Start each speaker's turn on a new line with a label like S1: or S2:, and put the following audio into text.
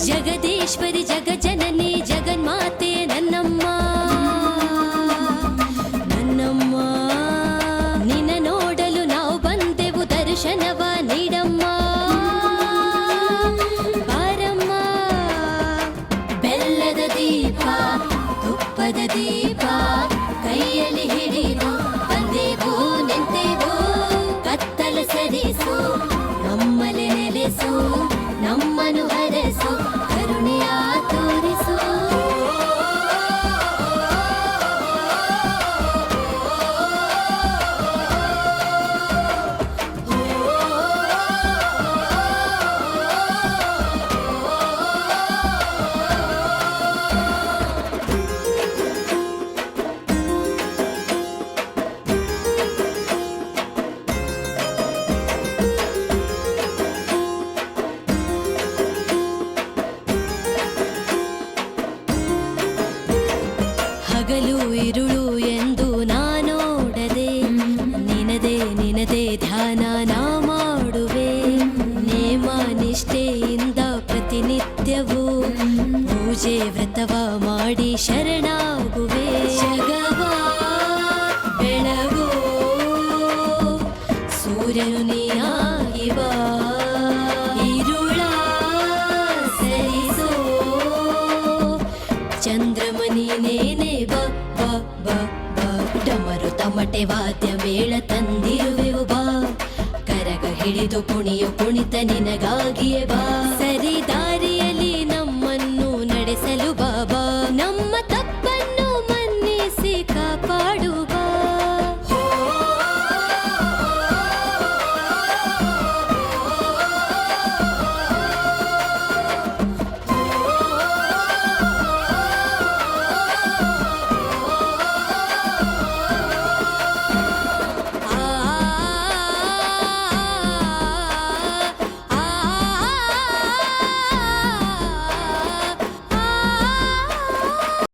S1: ಜಗದೀಶ್ವರಿ ಜಗಜನನಿ ಜಗನ್ಮಾತೆ ನನ್ನಮ್ಮ ನನ್ನಮ್ಮ ನಿನ್ನ ನೋಡಲು ನಾವು ಬಂದೆವು ದರ್ಶನವ ನೀಡಮ್ಮ ಬಾರಮ್ಮ ಬೆಲ್ಲದ ದೀಪ ತುಪ್ಪದ ದೀಪ ಕೈಯಲ್ಲಿ ಹಿಡಿದು ಬಂದೆವು ನಿಂತೆವು ಕತ್ತಲ ಸರಿಸು ನಮ್ಮಲೆ ನೆಲೆಸು ನಮ್ಮನು ಹರಸು ಕರುಣೆಯ ತೋರಿಸು ಹಗಲು ಇರುಳು ಎಂದು ನಾನೋಡದೆ ನಿನದೇ ಧ್ಯಾನ ನಾ ಮಾಡುವೆ ನೇಮ ನಿಷ್ಠೆಯಿಂದ ಪ್ರತಿನಿತ್ಯವೂ ಪೂಜೆ ವ್ರತವ ಮಾಡಿ ಶರಣಾಗುವೆ ಜಗವ ಬೆಳಗು ಸೂರ್ಯನು ನೀಯಾಗಿವ ಇರುಳ ಸರಿಸೋ ಚಂದ್ರಮನಿ ನೇನೆ ಬಾ ಬಾ ಬಾ ಬಾ ಡಮರು ತಮಟೆ ವಾದ್ಯ ಮೇಳ ತಂದಿರುವೆವು ಬಾ ಕರಗ ಹಿಡಿದು ಕುಣಿಯು ಕುಣಿತ ನಿನಗಾಗಿಯೇ ಬಾ